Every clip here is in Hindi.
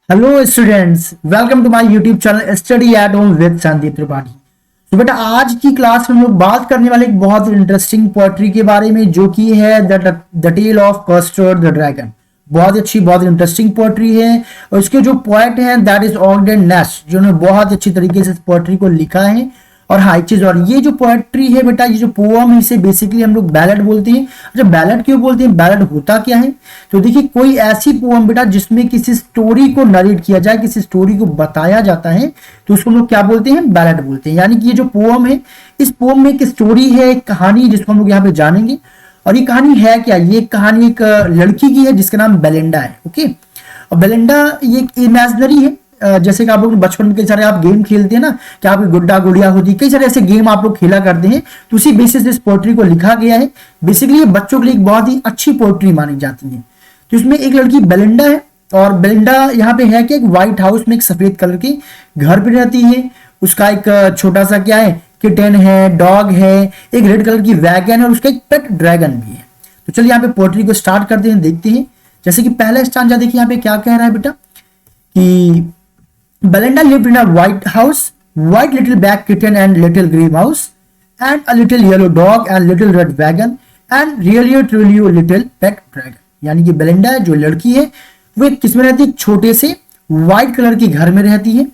Hello students, welcome to my YouTube channel study at home with Sandeep Tripathi. तो बेटा आज की क्लास में हम लोग बात करने वाले एक बहुत इंटरेस्टिंग पोएट्री के बारे में जो कि है the tale of Custard the dragon. बहुत अच्छी बहुत इंटरेस्टिंग पोएट्री है और इसके जो पोएट हैं दैट इज ऑगडेन नैश, जिन्होंने बहुत अच्छी तरीके से इस पोएट्री को लिखा है। और हाँ एक चीज और, ये जो पोएट्री है बेटा, ये जो पोअम है इसे बेसिकली हम लोग बैलेड बोलते हैं। अच्छा बैलेड क्यों बोलते हैं, बैलेड होता क्या है? तो देखिए कोई ऐसी पोअम बेटा जिसमें किसी स्टोरी को नरेट किया जाए, किसी स्टोरी को बताया जाता है, तो उसको हम लोग क्या बोलते हैं, बैलेड बोलते हैं। यानी कि ये जो पोअम है, इस पोअम में एक स्टोरी है, एक कहानी जिसको हम लोग यहाँ पे जानेंगे। और ये कहानी है क्या, ये कहानी एक लड़की की है जिसका नाम बेलिंडा है। ओके, और बेलिंडा ये एक इमेजिनरी है। जैसे कि आप लोग बचपन में कई सारे आप गेम खेलते हैं ना, कि आपकी गुड्डा गुड़िया होती है, कई सारे ऐसे गेम आप लोग खेला करते हैं, तो उसी बेसिस इस पोएट्री को लिखा गया है। बेसिकली ये बच्चों के लिए एक बहुत ही अच्छी पोएट्री मानी जाती है। तो इसमें एक लड़की बेलिंडा है, और बेलिंडा यहाँ पे है कि एक व्हाइट हाउस में एक सफेद कलर की घर पे रहती है। उसका एक छोटा सा क्या है, किटन है, डॉग है, एक रेड कलर की वैगन है, और उसका एक पेट ड्रैगन भी है। तो चलिए यहाँ पे पोएट्री को स्टार्ट करते हैं, देखते हैं। जैसे कि पहला स्टांजा देखिए यहाँ पे क्या कह रहा है बेटा, कि Belinda lived in a white house, white little black kitten and little grey mouse, and a little yellow dog and little red wagon, and really truly little pet dragon। यानी कि बेलिंडा जो लड़की है वो किस में रहती है, छोटे से व्हाइट कलर के घर में रहती है।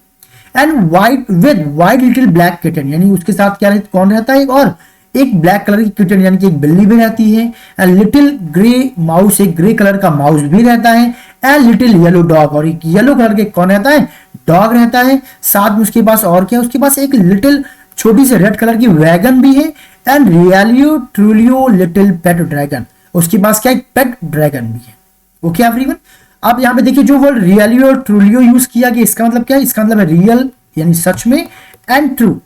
And white little black kitten, यानी उसके साथ क्या रहता, कौन रहता है, और एक ब्लैक कलर की किटन यानी कि एक बिल्ली भी रहती है। एंड लिटिल ग्रे माउस, एक ग्रे कलर का माउस भी रहता है। एंड लिटिल येलो डॉग, और एक येलो कलर के कौन रहता है, डॉग रहता है। साथ में उसके पास और क्या है, उसके पास एक लिटिल छोटी सी रेड कलर की वैगन भी है। एंड रियलियो ट्रूलियो लिटिल पेट ड्रैगन, उसके पास क्या, एक पेट ड्रैगन भी है। ओके एवरीवन, अब यहाँ पे देखिए जो वर्ड रियलियो ट्रूलियो यूज किया गया, इसका मतलब क्या है, इसका मतलब है रियल यानी सच में, एंड ट्रू।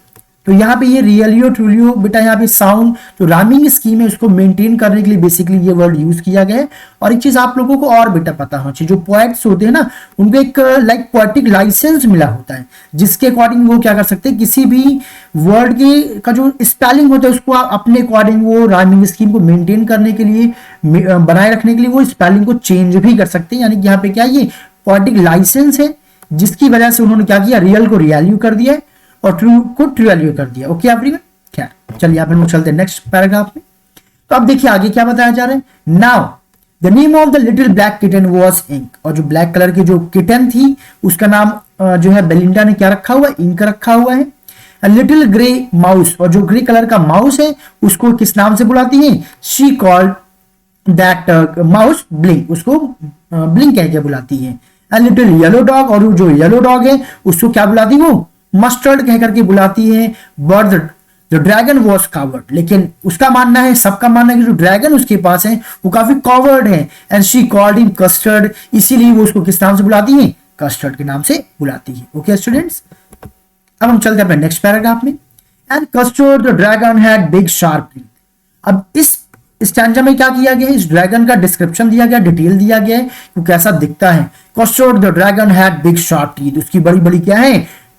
तो यहाँ पे ये रियलियो ट्रूलियो बेटा यहाँ पे साउंड जो राइमिंग स्कीम है उसको मेंटेन करने के लिए बेसिकली ये वर्ड यूज किया गया है। और एक चीज आप लोगों को और बेटा पता होना चाहिए, जो पोएट्स होते हैं ना उनको एक लाइक पोएटिक लाइसेंस मिला होता है, जिसके अकॉर्डिंग वो क्या कर सकते हैं, किसी भी वर्ड के का जो स्पेलिंग होता है उसको अपने अकॉर्डिंग वो राइमिंग स्कीम को मेंटेन करने के लिए, बनाए रखने के लिए वो स्पेलिंग को चेंज भी कर सकते हैं। यानी कि यहाँ पे क्या, ये पोएटिक लाइसेंस है, जिसकी वजह से उन्होंने क्या किया, रियल को रियलियो कर दिया और ट्रू को ट्रूअलियो कर दिया। ओके एवरीवन, क्या, चलिए यहाँ पर हम चलते हैं नेक्स्ट पैराग्राफ में। तो अब देखिए आगे क्या बताया जा रहा है। Now the name of the little black kitten was Ink, और जो ब्लैक कलर की जो किटन थी उसका नाम जो है बेलिंडा ने क्या रखा हुआ है, इंक रखा हुआ है। लिटिल ग्रे माउस, और जो ग्रे कलर का माउस है उसको किस नाम से बुलाती है, she called that mouse blink, उसको ब्लिंक कह के बुलाती है। लिटिल येलो डॉग, और जो येलो डॉग है उसको क्या बुलाती है, वो मस्टर्ड कह करके बुलाती है। But the dragon was coward, लेकिन उसका मानना है, सबका मानना है कि जो ड्रैगन उसके पास है वो काफी कॉवर्ड है। And she called him custard, इसीलिए वो उसको किस नाम से बुलाती है, कस्टर्ड के नाम से बुलाती है। ओके स्टूडेंट्स, अब हम चलते हैं अपने नेक्स्ट पैराग्राफ में। And custard the dragon had big sharp teeth. अब इस स्टैंजा में क्या किया गया है, इस ड्रैगन का डिस्क्रिप्शन दिया गया, डिटेल दिया गया है कि कैसा दिखता है। Custard the dragon had big sharp teeth, उसकी बड़ी बड़ी क्या है,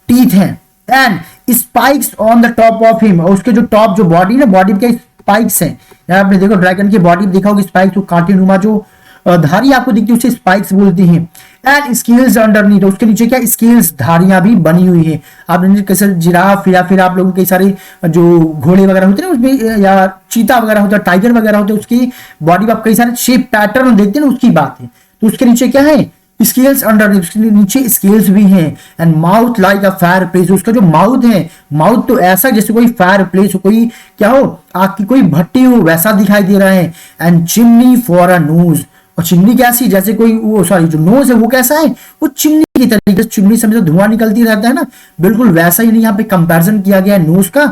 टीथ हैं। And spikes on the top of him, और उसके जो टॉप जो बॉडी ना, बॉडी के स्पाइक्स हैं। यहाँ आपने देखो ड्रैगन की बॉडी देखा होगी, स्पाइक्स, तो कांटे नुमा जो धारी आपको दिखती है उसे स्पाइक्स बोलती हैं। एंड स्केल्स अंडरनीथ, उसके नीचे क्या, स्केल्स धारियां भी बनी हुई है। आपने कैसे जिराफ या फिर आप लोगों के सारे जो घोड़े वगैरह होते हैं उसमें, या चीता वगैरह होता है, टाइगर वगैरह होते हैं, उसकी बॉडी में आप कई सारे शेप पैटर्न देखते हैं ना, उसकी बात है। तो उसके नीचे क्या है, स्केल्स अंडर, नीचे स्केल्स भी हैं। And mouth like a fire place, उसका जो माउथ है, माउथ तो ऐसा जैसे कोई फायर प्लेस हो, कोई क्या हो, आग की कोई भट्टी हो, वैसा दिखाई दे रहा है। And chimney for a knows, और चिमनी कैसी, जैसे कोई वो, सॉरी जो नोज है वो कैसा है, वो चिमनी की तरीके से, चिमनी से धुआं निकलती रहता है ना, बिल्कुल वैसा ही यहाँ पे कंपैरिजन किया गया है नोज का,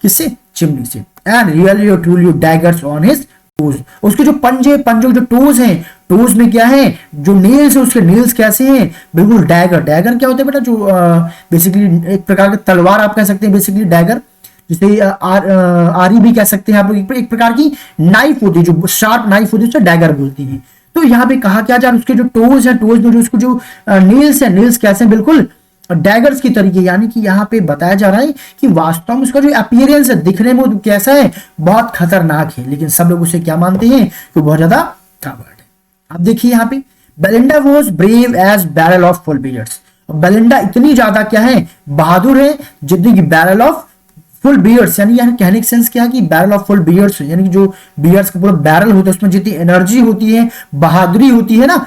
किससे, चिमनी से। And really truly daggers on his toes, उसके जो पंजे, पंजों जो टोज हैं, टोज में क्या है, जो नेल्स है उसके नेल्स कैसे हैं, बिल्कुल डैगर। डैगर क्या होता है बेटा, जो बेसिकली एक प्रकार का तलवार आप कह सकते हैं, बेसिकली डैगर, जिसे आरी भी कह सकते हैं आप लोग, एक प्रकार की नाइफ होती है, जो शार्प नाइफ होती है उसे डैगर बोलती है। तो यहाँ पे कहा क्या जा रहा है, उसके जो टोज है, टोज में जो उसको जो नेल्स है, नेल्स कैसे, बिल्कुल डैगर्स की तरीके। यानी कि यहाँ पे बताया जा रहा है कि वास्तव में उसका जो अपीयरेंस है, दिखने में कैसा है, बहुत खतरनाक है, लेकिन सब लोग उसे क्या मानते हैं कि बहुत ज्यादा कावर्ड है। अब देखिए यहाँ पे Belinda was brave as barrel of full beards. Belinda इतनी ज्यादा क्या है, बहादुर है, जितनी की बैरल ऑफ फुल बियर्ड्स, यानी कहने का सेंस क्या है कि बैरल ऑफ फुल बियर्ड्स, यानी कि जो बियर्ड्स का पूरा बैरल होता है उसमें जितनी एनर्जी होती है, बहादुरी होती है ना,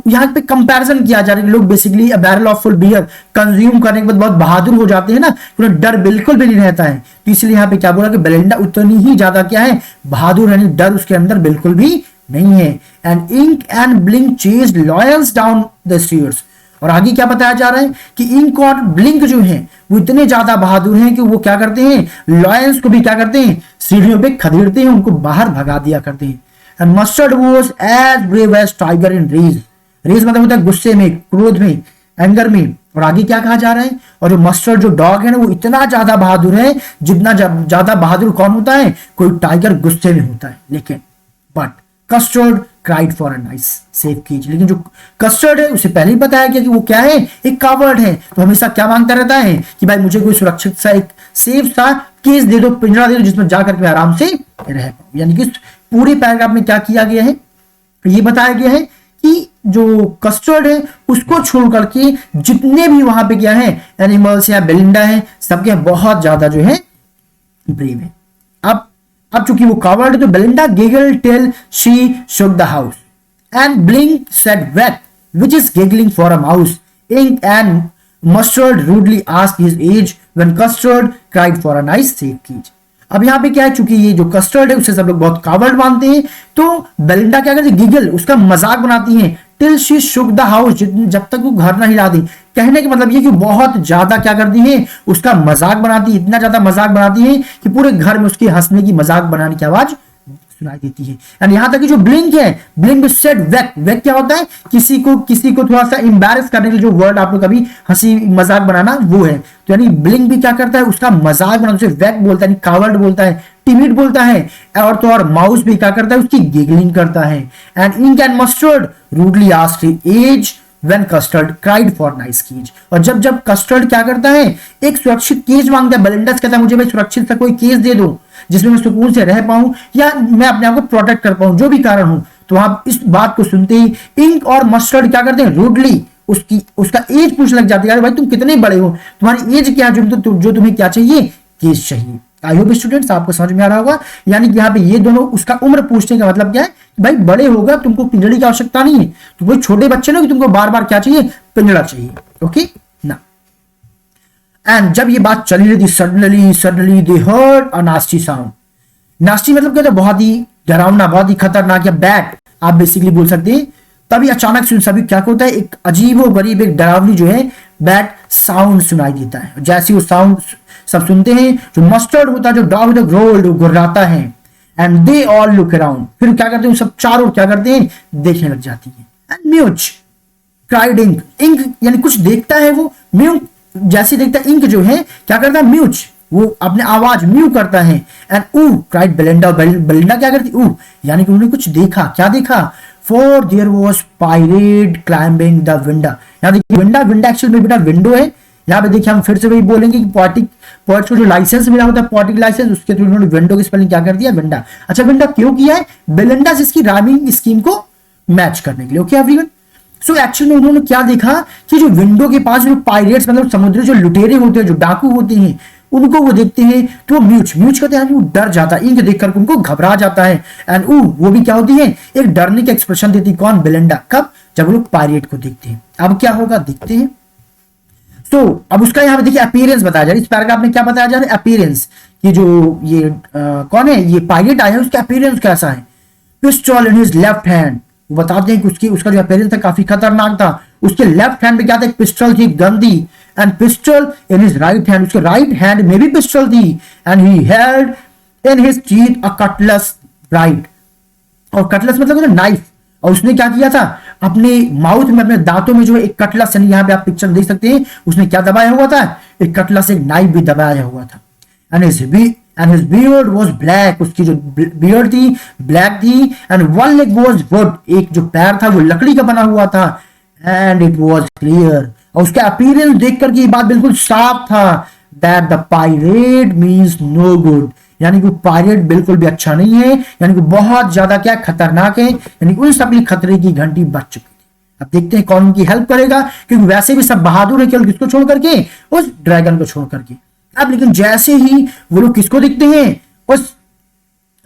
यहाँ पे कंपैरिजन किया जा रहा है। लोग basically barrel of full beer consume करने के बाद बहुत बहादुर हो जाते हैं ना, उन्हें डर बिल्कुल भी नहीं रहता है। तो इसलिए यहाँ पे क्या बोला कि बेलिंडा उतनी ही ज्यादा क्या है, बहादुर, यानी डर उसके अंदर बिल्कुल भी नहीं है। And Ink and Blink chase lions down the stairs. और आगे क्या बताया जा रहा है कि इंक और ब्लिंक जो है वो इतने ज्यादा बहादुर हैं कि वो क्या करते हैं, लॉयंस को भी क्या करते हैं, सीढ़ियों पे खदेड़ते हैं, उनको बाहर भगा दिया करते हैं। And Mustard was as brave as tiger in rage. Rage मतलब होता है गुस्से में, क्रोध में, एंगर में। और आगे क्या कहा जा रहा है, और जो मस्टर्ड जो डॉग है ना वो इतना ज्यादा बहादुर है, जितना ज्यादा बहादुर कौन होता है, कोई टाइगर गुस्से में होता है। लेकिन but Custard cried for a nice safe cage. लेकिन जो कस्टर्ड है उसे पहले ही बताया गया कि वो क्या है, एक कावर्ड है। तो हमेशा क्या मांगता रहता है कि भाई मुझे कोई सुरक्षित सा एक सेफ सा केज दे दो, पिंजरा दे दो, जिसमें जाकर के आराम से रह पाऊं। यानी कि पूरे पैराग्राफ में क्या किया गया है, ये बताया गया है कि जो कस्टर्ड है उसको छोड़ करके जितने भी वहां पे क्या है एनिमल्स या बेलिंडा है, सबके बहुत ज्यादा जो है ब्रेव है। अब चूंकि वो कावर्ड, तो Belinda giggle till she shook the house and blink said wet which is giggling for a mouse. Ink and mustard rudely asked his age when custard cried for a nice safe cage. अब यहाँ पे क्या है, चूंकि ये जो कस्टर्ड है उसे सब लोग बहुत कावर्ड मानते हैं, तो बेलिंडा क्या करती है, गिगल, उसका मजाक बनाती है, till she shook the house, जब तक वो घर ना हिला दी। कहने का मतलब ये कि बहुत ज्यादा क्या करती है, उसका मजाक बनाती है, इतना ज्यादा मजाक बनाती है कि पूरे घर में उसकी हंसने की, मजाक बनाने की आवाज सुनाई देती है। यानी यहां तक कि जो ब्लिंक है, ब्लिंक सेड वेक, वेक क्या होता है, किसी को थोड़ा सा एम्बैरेस करने के लिए जो वर्ड आप लोग कभी हंसी मजाक बनाना वो है। तो यानी ब्लिंक भी क्या करता है, उसका मजाक बनाता है, उसे वेक बोलता है, कावर्ड बोलता है, टिमिड बोलता है। और तो और माउस भी क्या करता है, उसकी गिगलिंग करता है। And Ink and Mustard rudely asked as when custard cried for nice cage। और जब कस्टर्ड क्या करता है, एक सुरक्षित केज मांगता है, बेलिंडा कहता है मुझे भाई सुरक्षित सा कोई केज दे दो जिसमें मैं सुकून से रह पाऊं या मैं अपने आप को प्रोटेक्ट कर पाऊं, जो भी कारण हो। तो आप इस बात को सुनते ही इंक और मस्टर्ड क्या करते हैं, रूडली उसका एज पूछने लग जाती है, भाई तुम कितने बड़े हो, तुम्हारी एज क्या है, जो तुम्हें क्या चाहिए, केज चाहिए। आई होप स्टूडेंट्स आपको समझ में आ रहा होगा। यानी कि यहाँ पे ये दोनों उसका उम्र पूछने का मतलब क्या है, भाई बड़े होगा तुमको पिंजड़ी की आवश्यकता नहीं है, तो कोई छोटे बच्चे ना कि तुमको बार बार क्या चाहिए, पिंजड़ा चाहिए। ओके ना। एंड जब ये बात चली रही थी, suddenly they heard a nasty sound. Nasty मतलब क्या था, बहुत ही डरावना, बहुत ही खतरनाक, या बैड आप बेसिकली बोल सकते हैं। तभी अचानक से सभी क्या होता है, एक अजीबो गरीब, एक डरावनी जो है बैड साउंड सुनाई देता है। जैसे वो साउंड सब सुनते हैं, जो मस्टर्ड होता है, जो डॉग होता है, ग्रोल्ड गुर्राता है। And they all look around, फिर क्या करते हैं, सब चारों क्या करते हैं, देखने लग जाती है। एंड म्यूच क्राइड इंक, इंक यानी कुछ देखता है वो, म्यू जैसे देखता है, इंक जो है क्या करता है, म्यूच, वो अपने आवाज म्यू करता है। एंड ऊ क्राइड बेलिंडा, बेलिंडा क्या करती, ऊ यानी कि उन्होंने कुछ देखा। क्या देखा, for their was pirate climbing the window. यहाँ देखिए विंडा एक्चुअल में बेटा विंडो है। यहाँ पे देखिए हम फिर से वही बोलेंगे कि पोएटिक को जो लाइसेंस मिला होता है, पोएटिक लाइसेंस, उसके थ्रू उन्होंने विंडो की स्पेलिंग क्या कर दिया, विंडा। अच्छा विंडा क्यों किया है, बेलिंडा इसकी राइमिंग स्कीम को मैच करने के लिए। ओके एवरीवन, सो एक्चुअली में उन्होंने क्या देखा कि जो विंडो के पास जो पायरेट्स मतलब समुद्री जो लुटेरे होते हैं, जो डाकू होते हैं, उनको वो देखते हैं तो म्यूच कहते हैं, वो डर जाता है, इंक देखकर उनको घबरा जाता है। एंड वो भी क्या होती है, एक डरने का एक्सप्रेशन देती है। कौन, बेलिंडा। कब, जब वो लोग पायरेट को देखते हैं। अब क्या होगा देखते हैं। तो अब उसका यहाँ पे देखिए अपीयरेंस बताया जा रहा है, इस पैराग्राफ में क्या बताया जा रहा है, अपीयरेंस, ये जो ये कौन है, ये पायरेट आया है, उसका अपीयरेंस कैसा है। Pistol in his left hand, वो बताते हैं कि उसका जो अपीयरेंस था काफी खतरनाक था। उसके लेफ्ट हैंड में क्या था, एक पिस्टल थी, गन थी। And pistol in his right hand, उसके राइट हैंड में भी पिस्टल थी। And he held in his teeth a Cutlass bright, और कटलेस मतलब नाइफ। और उसने क्या किया था, अपने माउथ में, अपने दांतों में जो एक कटलेस, यानी यहाँ पे आप पिक्चर देख सकते हैं, उसने क्या दबाया हुआ था, एक कटलेस, एक नाइफ भी दबाया हुआ था। And his beard was black, उसकी जो बियर्ड थी ब्लैक थी। And one leg was would, एक जो पैर था वो लकड़ी का बना हुआ था। एंड इट वाज क्लियर, और उसका अपीयरेंस देख करके ये बात बिल्कुल साफ था, that the pirate means no good, यानी कि पायरेट बिल्कुल भी अच्छा नहीं है, यानी कि बहुत ज्यादा क्या खतरनाक है, यानी उन सब खतरे की घंटी बज चुकी थी। अब देखते हैं कौन उनकी हेल्प करेगा, क्योंकि वैसे भी सब बहादुर है, केवल किसको छोड़ करके, उस ड्रैगन को छोड़ करके। अब लेकिन जैसे ही वो लोग किसको दिखते हैं, उस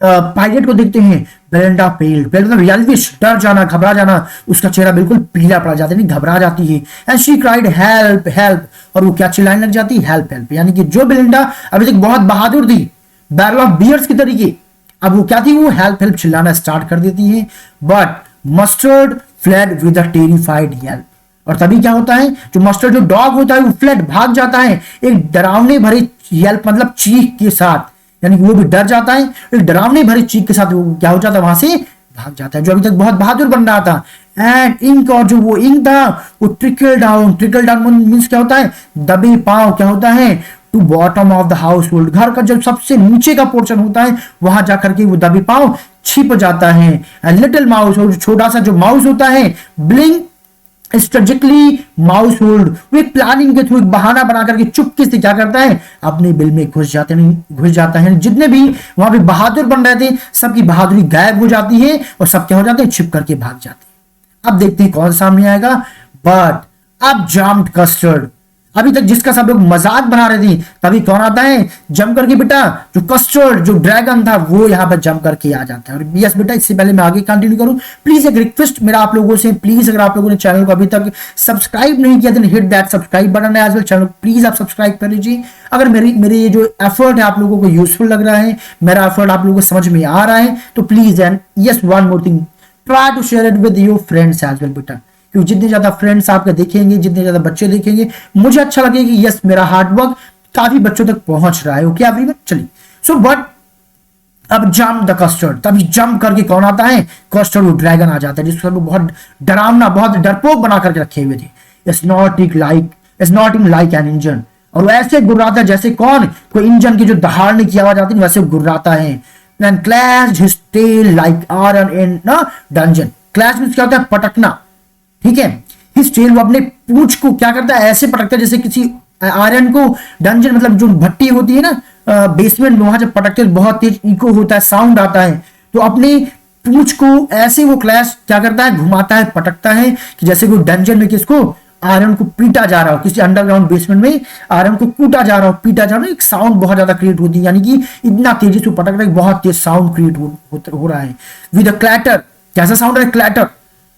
पायलट को देखते हैं, बेलिंडा पेल्ड, मतलब येल्विश, डर जाना, घबरा जाना, उसका चेहरा बिल्कुल पीला पड़ जाता है, नहीं घबरा जाती है। And she cried help help, और वो क्या चिल्लाने लग जाती है, हेल्प हेल्प। यानी कि जो बेलिंडा अभी तक बहुत बहादुर थी, बैरल ऑफ बियर्स की तरीके, अब वो क्या थी, वो हेल्प हेल्प चिल्लाना स्टार्ट कर देती है। But mustard fled with a terrified Yelp, और तभी क्या होता है, जो मस्टर्ड जो डॉग होता है वो फ्लेड भाग जाता है एक डरावने भरे येल्प मतलब चीख के साथ, यानी कि वो भी डर जाता है, एक डरावने भरे चीख के साथ वो क्या हो जाता है, वहां से भाग जाता है, जो अभी तक बहुत बहादुर बन रहा था। एंड इंक, और जो वो इंक था वो ट्रिकल डाउन मींस क्या होता है, दबे पांव क्या होता है, to bottom of the household, घर का जो सबसे नीचे का पोर्शन होता है वहां जाकर के वो दबे पांव छिप जाता है। लिटिल माउस, और छोटा सा जो माउस होता है, ब्लिंक स्ट्रेटेजिकली माउस होल्ड, वो एक प्लानिंग के थ्रू एक बहाना बना करके चुपके से क्या करता है, अपने बिल में घुस जाता है। जितने भी वहां पे बहादुर बन रहे थे सबकी बहादुरी गायब हो जाती है और सब क्या हो जाते हैं, छिप करके भाग जाते हैं। अब देखते हैं कौन सामने आएगा। बट अब जम्प्ड कस्टर्ड, अभी तक जिसका सब लोग मजाक बना रहे थे, तभी कौन आता है, जंप करके बेटा, जो कस्टर्ड जो ड्रैगन था वो यहाँ पर जंप करके आ जाता है। और यस बेटा, इससे पहले मैं आगे कंटिन्यू करूं, प्लीज एक रिक्वेस्ट मेरा आप लोगों से, प्लीज अगर आप लोगों ने चैनल को अभी तक सब्सक्राइब नहीं किया, then hit that subscribe button है एज वेल, चैनल प्लीज आप सब्सक्राइब कर लीजिए। अगर मेरे ये जो एफर्ट है आप लोगों को यूजफुल लग रहा है, मेरा एफर्ट आप लोगों को समझ में आ रहा है, तो please and yes one more thing, try to share it with your friends as well बेटा, क्योंकि जितने ज्यादा फ्रेंड्स आपके देखेंगे, जितने ज्यादा बच्चे देखेंगे, मुझे अच्छा लगेगा कि यस मेरा हार्डवर्क काफी बच्चों तक पहुंच रहा है। ओके एवरीवन, चलिए। सो बट अब जंप द कस्टर्ड, तभी जंप करके कौन आता है, कस्टर्ड वो ड्रैगन आ जाता है, जिसको सब बहुत डरावना, बहुत डरपोक बना करके रखे हुए थे। It's not in like an engine, और वो ऐसे गुर्राता जैसे कौन, कोई इंजन की जो दहाड़ने की आवाज आती है वैसे गुर्राता है। And clashed his tail like iron in dungeon, clash means क्या होता है, पटकना, ठीक है। हिज टेल, वो अपने पूंछ को क्या करता है, ऐसे पटकता है जैसे किसी आयरन को, डंजन मतलब जो भट्टी होती है ना बेसमेंट में, वहां जब पटकते बहुत तेज इको होता है, साउंड आता है, तो अपने पूंछ को ऐसे वो क्लैश क्या करता है, घुमाता है, पटकता है कि जैसे कोई डंजन में किसको, आयरन को पीटा जा रहा हो, किसी अंडरग्राउंड बेसमेंट में आयरन को कूटा जा रहा हो, पीटा जा रहा हो, एक साउंड बहुत ज्यादा क्रिएट होती है, यानी कि इतना तेजी से पटक रहा है, बहुत तेज साउंड क्रिएट हो रहा है। विद अ क्लैटर, कैसा साउंड है, क्लैटर,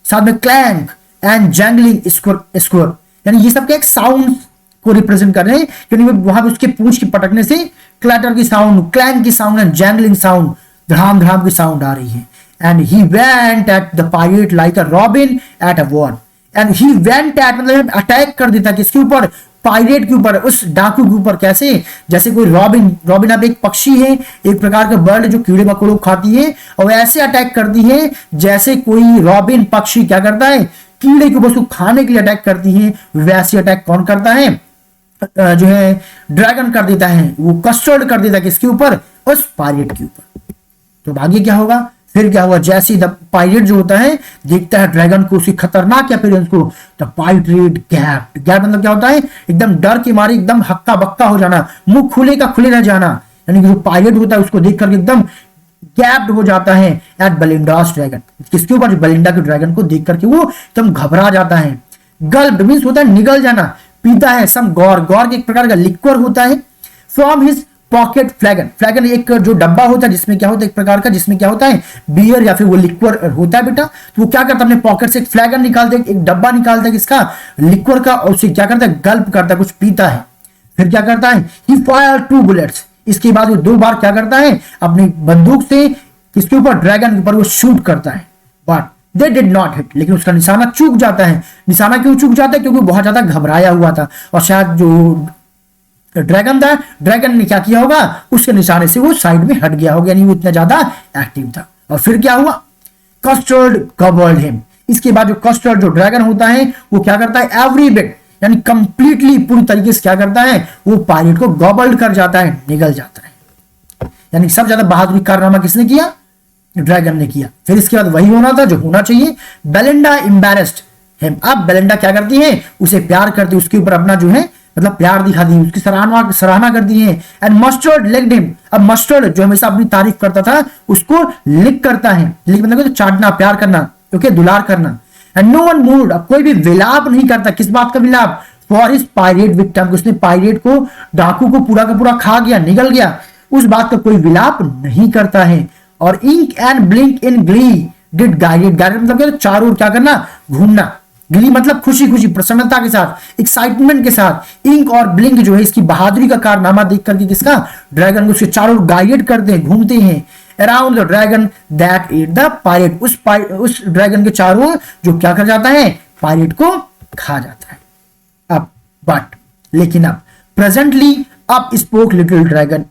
साथ में क्लैंक एंड जैंगलिंग स्क्वर, यानी ये सब के एक साउंड को रिप्रेजेंट कर रहे हैं, क्योंकि वहां पे उसके पूंछ की पटकने से क्लैटर की साउंड, क्लैंक की साउंड एंड जैंगलिंग साउंड, धड़ाम धड़ाम की साउंड आ रही है। And he went at the pirate like a robin at a war, and he went eight मतलब अटैक कर देता, किसके ऊपर, पायरेट के ऊपर, उस डाकू के ऊपर, कैसे, जैसे कोई रॉबिन अब एक पक्षी है, एक प्रकार का बर्ड जो कीड़े मकोड़ों को खाती है, और ऐसे अटैक करती है जैसे कोई रॉबिन पक्षी क्या करता है, कीड़े के ऊपर उसको खाने के लिए अटैक करती है, वैसे अटैक कौन करता है, जो है ड्रैगन कर देता है, वो कस्टर्ड कर देता है किसके ऊपर, उस पायरेट के ऊपर। तो आगे क्या होगा, फिर क्या हुआ, जैसे द पायरेट जो होता है देखता है ड्रैगन को, उसकी खतरनाक अपीयरेंस को, द पायरेट गैप्ड मतलब क्या होता है, एकदम डर के मारे एकदम हक्का बक्का हो जाना, मुंह खुले का खुले रह जाना, यानी कि जो पायरेट होता है उसको देख करके एकदम गैप्ड हो जाता है एट बेलिंडास ड्रैगन, किसके ऊपर, बेलिंडा के ड्रैगन को देख करके वो एकदम घबरा जाता है। गल्प मींस होता है निगल जाना, पीता है, सम गौर के एक प्रकार का लिक्वर होता है, फ्रॉम हिज पॉकेट फ्लैगन एक जो डब्बा होता है जिसमें क्या होता है, एक प्रकार का जिसमें क्या होता है, बियर या फिर वो लिक्वर होता है बेटा, तो वो क्या करता है, अपने पॉकेट से एक फ्लैगन निकालता है, एक डब्बा निकालता है किसका, लिक्वर का, और उसे क्या करता है, गल्प करता है, कुछ पीता है। फिर क्या करता है, ही फायर 2 बुलेट्स, इसके बाद वो 2 बार क्या करता है, अपनी बंदूक से किसके ऊपर, ड्रैगन के ऊपर वो शूट करता है, but they did not hit, लेकिन उसका निशाना चूक जाता है। निशाना क्यों चूक जाता है, क्योंकि बहुत ज्यादा घबराया हुआ था, और शायद जो ड्रैगन था, ड्रैगन ने क्या किया होगा, उसके निशाने से वो साइड में हट गया होगा, यानी वो इतना ज्यादा एक्टिव था। और फिर क्या हुआ, कस्टर्ड गॉबल्ड हिम, इसके बाद जो कस्टर्ड जो ड्रैगन होता है वो क्या करता है, एवरी बिट यानी कंप्लीटली पूरी तरीके से क्या करता है, वो पायरेट को गॉबल्ड कर जाता है, निगल जाता है। यानी सबसे ज्यादा बहादुरी कारनामा किसने किया, ड्रैगन ने किया। फिर इसके बाद वही होना था जो होना चाहिए, बेलिंडा एम्बैरेस्ड हिम, अब बेलिंडा क्या करती है, उसे प्यार करती है, उसके ऊपर अपना जो है मतलब प्यार दिखाती है, उसकी सराहना करती है। एंड मस्टर्ड लिक्ड हिम, अब मस्टर्ड जो हमेशा अपनी तारीफ करता था उसको लिक करता है, लिक मतलब तो चाटना, प्यार करना, ओके, दुलार करना। एंड नो वन मूव्ड, अब कोई भी विलाप नहीं करता। किस बात का विलाप? फॉर हिज पायरेट विक्टिम, उसने पायरेट को, डाकू को पूरा का पूरा खा गया, निगल गया, उस बात का कोई विलाप नहीं करता है। और Ink and Blink in glee did guided, guided मतलब क्या? चारों ओर क्या करना? घूमना। ग्ली मतलब खुशी खुशी, प्रसन्नता के साथ, एक्साइटमेंट के साथ। इंक और ब्लिंक जो है इसकी बहादुरी का कारनामा देख करके किसका? ड्रैगन को उसके चारों ओर गाइडेड करते हैं, घूमते हैं। Around the dragon that at the pirate, उस ड्रैगन के चारों ओर जो क्या कर जाता है? पायरेट को खा जाता है। अब बट, लेकिन अब प्रेजेंटली अब spoke little dragon,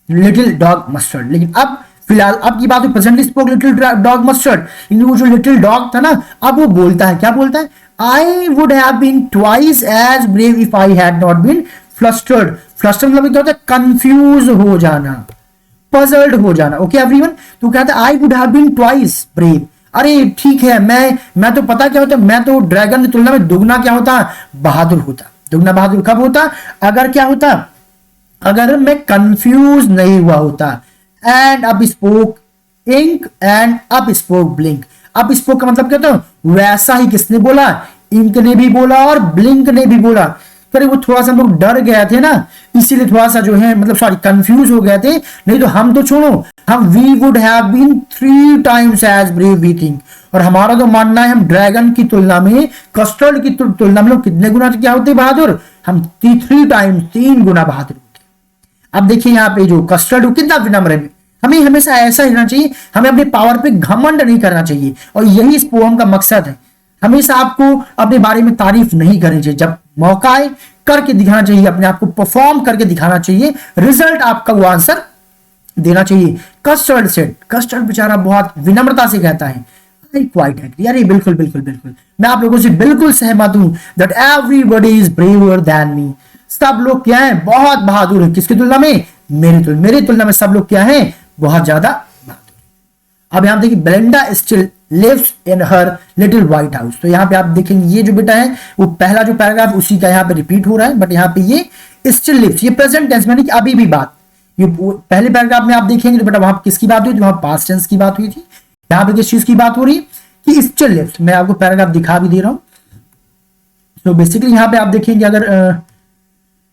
little dog mustard, लेकिन अब फिलहाल अब की बात है, presently spoke little dog mustard, लेकिन वो जो लिटिल डॉग था ना, अब वो बोलता है, क्या बोलता है? I would have been twice as brave if I had not been flustered. Flustered मतलब क्या होता है? कंफ्यूज हो जाना, पजल्ड हो जाना। ओके एवरीवन, तो कहता है I would have been twice brave. अरे ठीक है, मैं तो पता क्या होता, मैं तो ड्रैगन की तुलना में दुगना क्या होता? बहादुर होता। दुगना बहादुर कब होता? अगर क्या होता? अगर मैं कंफ्यूज नहीं हुआ होता। एंड अब स्पोक इंक एंड अब स्पोक ब्लिंक। अब स्पोक का मतलब क्या होता? वैसा ही किसने बोला? इंक ने भी बोला और ब्लिंक ने भी बोला। फिर वो थोड़ा सा हम लोग डर गए थे ना, इसीलिए थोड़ा सा जो है मतलब सॉरी कंफ्यूज हो गए थे। नहीं तो हम तो छोड़ो, हम we would have been 3 times as brave we think. और हमारा तो मानना है हम ड्रैगन की तुलना में, कस्टर्ड की तुलना में लोग कितने गुना क्या होते बहादुर? हम 3 टाइम्स, 3 गुना बहादुर होते। अब देखिए यहाँ पे जो कस्टर्ड हो कितना विनम्र है। हमें हमेशा ऐसा रहना चाहिए, हमें अपने पावर पे घमंड नहीं करना चाहिए, और यही इस पोएम का मकसद है। हमेशा आपको अपने बारे में तारीफ नहीं करनी चाहिए, जब मौका आए करके दिखाना चाहिए, अपने आप को परफॉर्म करके दिखाना चाहिए, रिजल्ट आपका वो आंसर देना चाहिए। कस्टर्ड सेड, कस्टर्ड बेचारा बहुत विनम्रता से कहता है आई क्वाइट एग्री, अरे बिल्कुल बिल्कुल बिल्कुल, मैं आप लोगों से बिल्कुल सहमत हूं, that everybody is braver than me. सब लोग क्या है? बहुत बहादुर है। किसकी तुलना में? मेरी तुलना में सब लोग क्या है? बहुत ज्यादा बहादुर। अब यहां देखिए, Belinda still lives in her little white house. तो यहाँ पे आप देखेंगे ये जो बेटा है वो पहला जो पैराग्राफ उसी का यहाँ पे रिपीट हो रहा है, बट यहाँ पे ये स्टिल लिव्स, ये प्रेजेंट टेंस में नहीं कि अभी भी बात। ये पहले पैराग्राफ में आप देखेंगे तो बेटा वहां किसकी बात हुई थी? वहां पास्ट टेंस की बात हुई थी। यहाँ पे किस चीज की बात हो रही है? कि स्टिल लिव्स। मैं आपको पैराग्राफ दिखा भी दे रहा हूं। तो बेसिकली यहाँ पे आप देखेंगे अगर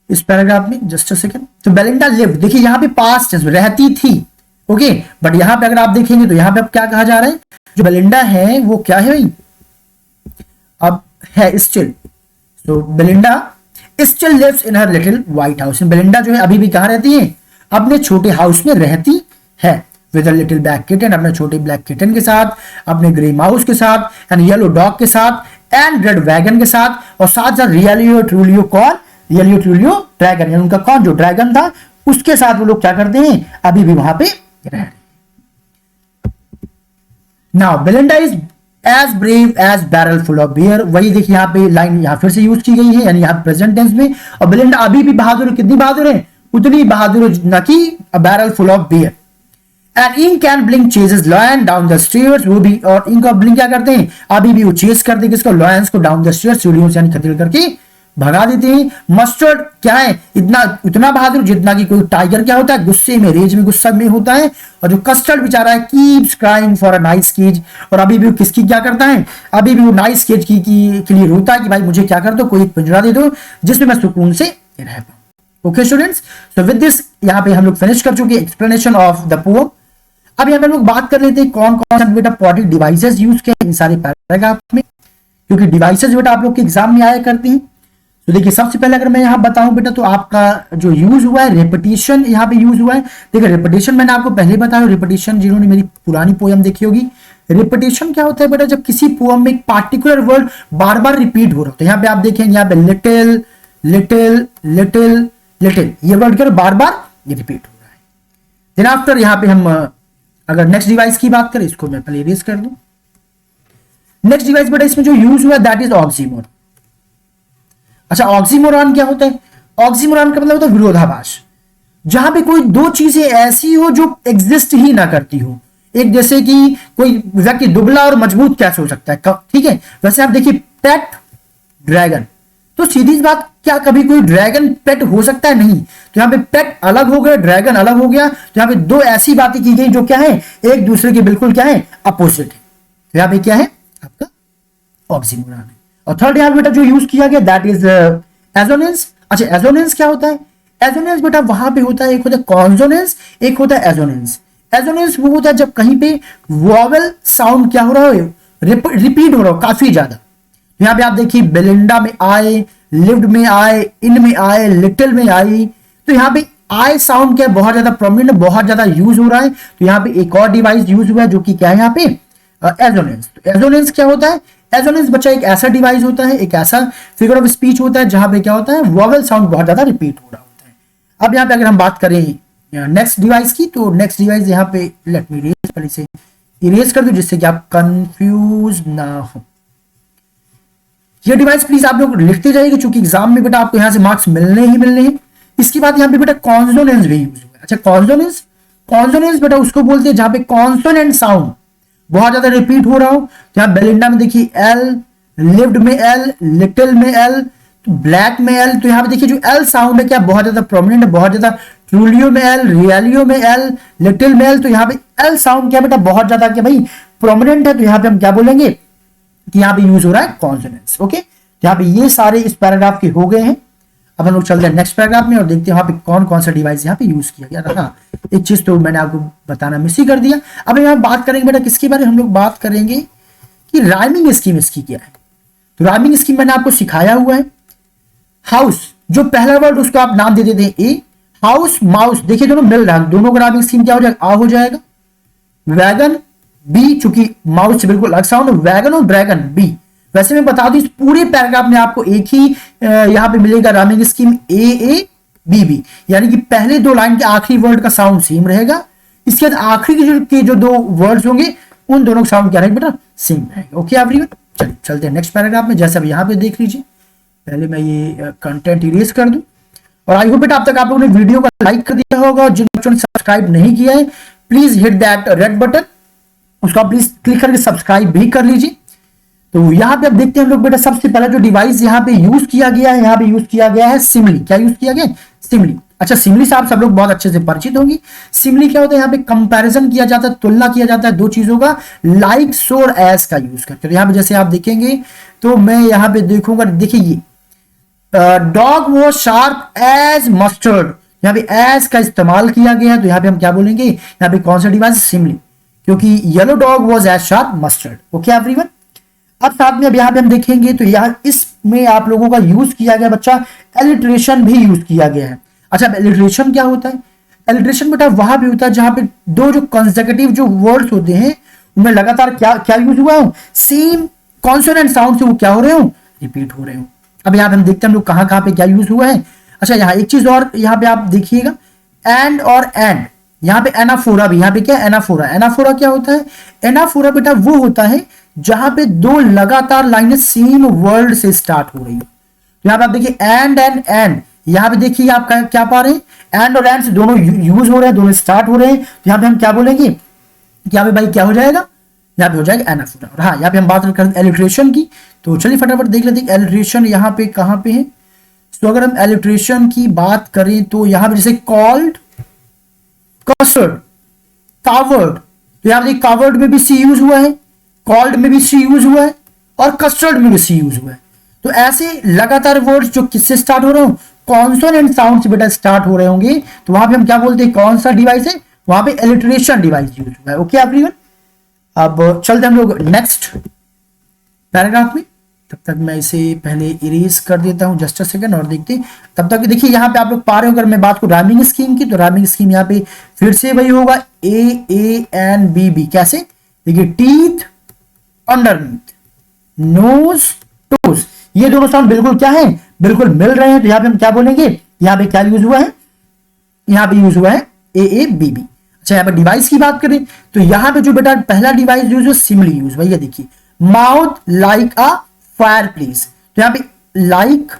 इस पैराग्राफ में, जस्ट अ सेकंड, तो बेलिंडा लिव्ड, देखिए यहाँ पे पास्ट टेंस में रहती थी। ओके, बट यहाँ पे अगर आप देखेंगे तो यहाँ पे अब क्या कहा जा रहा है? जो बेलिंडा है वो क्या है भाई? अब है स्टिल। तो Belinda still lives in her little white house. Belinda जो है अभी भी कहां रहती है? अपने छोटे हाउस में रहती है। With a little black kitten, अपने छोटे ब्लैक किटन के साथ, अपने ग्रे माउस के साथ, एंड येलो डॉग के साथ, एंड रेड वैगन के साथ, और साथ साथ रियलियो ट्रूलियो कौन? रियलियो ट्रूलियो ड्रैगन, यानी उनका कौन? जो ड्रैगन था उसके साथ वो लोग क्या करते हैं? अभी भी वहां पे रह रहे। Now Belinda is as brave as barrel full of beer. वही देखिए यहाँ पे लाइन यहाँ फिर से यूज की गई है, यानी यहाँ प्रेजेंट टेंस में। और बेलिंडा अभी भी बहादुर है। कितनी बहादुर है? उतनी बहादुर है जितना कि a barrel full of beer. And Ink and Blink chases lion down the stairs. वो भी, और इंक और ब्लिंक क्या करते हैं? अभी भी वो चेस करते हैं किसको? लॉयंस को डाउन द स्टेयर्स, सीढ़ियों से यानी खदेड़ करके भगा देते हैं। मस्टर्ड क्या है? इतना बहादुर जितना कि कोई टाइगर क्या होता है? गुस्से में, रेज में, गुस्सा में होता है। और जो कस्टर्ड बेचारा है keeps crying for a nice cage, और अभी भी वो किसकी क्या करता है? अभी भी वो नाइस केज के लिए रोता है कि भाई मुझे क्या कर दो, कोई पिंजरा दे दो जिसमें मैं सुकून से रह पाऊं। Okay students, so with this यहाँ पे हम लोग फिनिश कर चुके एक्सप्लेनेशन ऑफ द पोएम। अब यहाँ पे हम लोग बात कर लेते हैं कौन कौन सा बेटा पोएटिक डिवाइसेस यूज किए इन सारे पैराग्राफ में, क्योंकि डिवाइसेस बेटा आप लोग के एग्जाम में आया करती हैं। तो देखिए सबसे पहले अगर मैं यहां बताऊं बेटा, तो आपका जो यूज हुआ है रेपिटेशन, यहां पे यूज हुआ है। देखिए रेपिटेशन मैंने आपको पहले बताया, रेपिटेशन जिन्होंने मेरी पुरानी पोएम देखी होगी, रेपिटेशन क्या होता है बेटा? जब किसी पोएम में एक पार्टिकुलर वर्ड बार बार रिपीट हो रहा हो। तो यहाँ पे आप देखेंगे यहाँ पे लिटिल लिटिल लिटिल लिटिल, ये वर्ड क्या बार बार ये रिपीट हो रहा है। देन आफ्टर यहाँ पे हम अगर नेक्स्ट डिवाइस की बात करें, इसको मैं पहले इरेज कर दूं। नेक्स्ट डिवाइस बेटा इसमें जो यूज हुआ दैट इज ऑक्सीमोरन। अच्छा, ऑक्सीमोरन क्या होता है? ऑक्सीमोरन का मतलब होता है विरोधाभास, जहां पे कोई दो चीजें ऐसी हो जो एग्जिस्ट ही ना करती हो। एक जैसे कि कोई व्यक्ति दुबला और मजबूत कैसे हो सकता है? ठीक है, वैसे आप देखिए पेट ड्रैगन, तो सीधी बात, क्या कभी कोई ड्रैगन पेट हो सकता है? नहीं। तो यहाँ पे पेट अलग हो गया, ड्रैगन अलग हो गया। तो यहाँ पे दो ऐसी बातें की गई जो क्या है? एक दूसरे के बिल्कुल क्या है? अपोजिट है। तो यहाँ पे क्या है आपका ऑक्सीमोरॉन है। और थर्ड यहाँ बेटा जो यूज किया गया दैट इज एजोनेंस। अच्छा एजोनेंस क्या होता है? एजोनेंस बेटा वहां पे होता है, एक होता है कॉन्सोनेंस, एक होता है एजोनेंस। एजोनेंस वो होता है जब कहीं पे वॉवल साउंड क्या हो रहा है, रिपीट हो रहा हो काफी ज्यादा। यहाँ पे आप देखिए बेलिंडा में आए, लिव्ड में आए, इन में आए, लिटिल में आई, तो यहाँ पे आई साउंड क्या बहुत ज्यादा प्रोमिनेंट, बहुत ज्यादा यूज हो रहा है। तो यहाँ पे एक और डिवाइस यूज हुआ है जो कि क्या है यहाँ पे एजोनेंस। तो एजोनेंस क्या होता है? एजोनेंस बच्चा एक ऐसा डिवाइस होता है, एक ऐसा फिगर ऑफ स्पीच होता है जहां पे क्या होता है वॉवल साउंड बहुत ज्यादा रिपीट हो रहा होता है। अब यहाँ पे अगर हम बात करें नेक्स्ट डिवाइस की, तो नेक्स्ट डिवाइस यहाँ पे लेट मी इरेज, पहले से इरेज कर दो जिससे कि आप कंफ्यूज ना हो। ये डिवाइस प्लीज आप लोग लिखते जाइएगा क्योंकि एग्जाम में बेटा आपको यहां से मार्क्स मिलने ही मिलने हैं। इसके बाद यहाँ पे बेटा कॉन्सोनेंस भी यूज हुआ है। अच्छा कॉन्सोनेंस, कॉन्सोनेंस बेटा उसको बोलते हैं जहां पे कॉन्सोनेंट साउंड बहुत ज्यादा रिपीट हो रहा हो। तो यहाँ बेलिंडा में देखिए एल, लिव्ड में एल, लिटिल में एल, ब्लैक में एल। तो यहाँ पे देखिए जो एल साउंड है क्या बहुत ज्यादा प्रोमिनेंट है, बहुत ज्यादा। ट्रूलियो में एल, रियलियो में एल, लिटिल में एल। तो यहाँ पे एल साउंड क्या बेटा बहुत ज्यादा क्या भाई प्रोमिनेंट है। तो यहाँ पे हम क्या बोलेंगे कि यहाँ पे यूज हो रहा है कॉन्सोनेंस। ओके, यहाँ पे ये सारे इस पैराग्राफ के हो गए हैं। अब हम लोग चलते हैं नेक्स्ट पैराग्राफ में और देखते हैं वहां पे कौन कौन सा डिवाइस यहाँ पे यूज किया गया। हाँ एक चीज तो मैंने आपको बताना मिस ही कर दिया। अब यहाँ बात करेंगे बेटा किसके बारे में, हम लोग बात करेंगे कि राइमिंग स्कीम इसकी क्या है। तो राइमिंग स्कीम मैंने आपको सिखाया हुआ है। हाउस जो पहला वर्ड उसको आप नाम दे देते हैं ए, हाउस माउस देखिए दोनों मिल रहा है, दोनों का राइमिंग स्कीम क्या हो जाएगा, आ हो जाएगा। वैगन बी, चूंकि माउस से बिल्कुल अलग साउंड, वैगन और ड्रैगन बी। वैसे मैं बता दूं इस पूरे पैराग्राफ में आपको एक ही यहां पे मिलेगा rhyming scheme A B B, यानी कि पहले दो लाइन के आखिरी वर्ड का साउंड सेम रहेगा, इसके बाद आखिरी के जो दो वर्ड्स होंगे उन दोनों का साउंड क्या रहेगा बेटा सेम रहेगा। ओके एवरीवन, चलिए चलते हैं नेक्स्ट पैराग्राफ में। जैसे अब यहाँ पे देख लीजिए, पहले मैं ये कंटेंट इरेज कर दूं। और आई होप बेटा अब तक आप लोगों ने वीडियो को लाइक कर दिया होगा और जिन बच्चों ने सब्सक्राइब नहीं किया है please hit that red button, उसका प्लीज क्लिक करके सब्सक्राइब भी कर लीजिए। तो यहाँ पे अब देखते हैं हम लोग बेटा सबसे पहला जो डिवाइस यहाँ पे यूज किया गया है, यहाँ पे यूज किया गया है सिमली। क्या यूज किया गया है? सिमली। अच्छा सिमली से आप सब लोग बहुत अच्छे से परिचित होंगे। सिमली क्या होता है? यहाँ पे कंपैरिजन किया जाता है, तुलना किया जाता है दो चीजों का, लाइक सोर एस का यूज करके। तो यहाँ पे जैसे आप देखेंगे तो मैं यहाँ पे देखूंगा, देखिए ये डॉग वो शार्प एज मस्टर्ड, यहाँ पे एज का इस्तेमाल किया गया है। तो यहाँ पे हम क्या बोलेंगे, यहाँ पे कौन सा डिवाइस? सिमली, क्योंकि yellow dog was as sharp mustard. Okay everyone, अब साथ में अब यहाँ पे हम देखेंगे तो यहाँ इसमें आप लोगों का यूज किया गया बच्चा एलिट्रेशन भी यूज किया गया है। अच्छा एलिट्रेशन क्या होता है? एलिट्रेशन बेटा वहां भी होता है जहां पे दो जो कंसेक्यूटिव जो वर्ड्स होते हैं उनमें लगातार क्या क्या यूज हुआ हो, सेम कॉन्सोनेंट साउंड से वो क्या हो रहे हो, रिपीट हो रहे हो। अब यहाँ पे हम देखते हैं हम लोग कहाँ कहाँ पे क्या यूज हुआ है। अच्छा यहाँ एक चीज और यहाँ पे आप देखिएगा, एंड और एंड, यहाँ पे एनाफोरा भी, यहाँ पे क्या एनाफोरा, एनाफोरा क्या होता है? एनाफोरा बेटा वो होता है जहां पे दो लगातार लाइनें सेम वर्ड से स्टार्ट हो रही है। तो यहाँ पे आप देखिए एंड एंड एंड, यहाँ पे देखिए आप क्या पा रहे हैं, एंड और एंड से दोनों यूज हो रहे हैं, दोनों स्टार्ट हो रहे हैं। तो यहाँ पे हम क्या बोलेंगे कि यहाँ पे भाई क्या हो जाएगा, यहाँ पे हो जाएगा एनाफोरा। और हाँ यहाँ पे हम बात करें एलिट्रेशन की, तो चलिए फटाफट देख लेते हैं एलिट्रेशन यहाँ पे कहाँ पे है। तो अगर हम एलिट्रेशन की बात करें तो यहाँ पे जैसे कॉल्ड, कस्टर्ड, कावर्ड, तो यहाँ पे कावर्ड में भी सी यूज हुआ है, कॉल्ड में भी सी यूज हुआ है और कस्टर्ड में भी सी यूज हुआ है। तो ऐसे लगातार वर्ड्स जो किससे स्टार्ट हो रहे हो, कॉन्सोनेंट साउंड से बेटा स्टार्ट हो रहे होंगे, तो वहां पे हम क्या बोलते हैं, कौन सा डिवाइस है, वहां पे एलिट्रेशन डिवाइस यूज हुआ है। ओके एवरीवन, अब चलते हम लोग नेक्स्ट पैराग्राफ में। तब तक मैं इसे पहले इरेज कर देता हूं जस्ट अ सेकंड और देखते हैं। तब तक देखिए यहाँ पे आप लोग पा रहे हो, अगर मैं बात करूं राइमिंग स्कीम की, तो राइमिंग स्कीम यहाँ पे फिर से वही होगा ए एन बी बी। कैसे? देखिए टीथ, अंडरनीथ, नोज, टोज, ये दोनों साउंड बिल्कुल क्या है, बिल्कुल मिल रहे हैं। तो यहाँ पे हम क्या बोलेंगे, यहाँ पे क्या यूज हुआ है, यहाँ पे यूज हुआ है ए बी बी। अच्छा यहाँ पे डिवाइस की बात करें तो यहाँ पे जो बेटा पहला डिवाइस यूज हुआ सिमली यूज, भैया देखिए mouth like a fire place. तो यहाँ पे लाइक,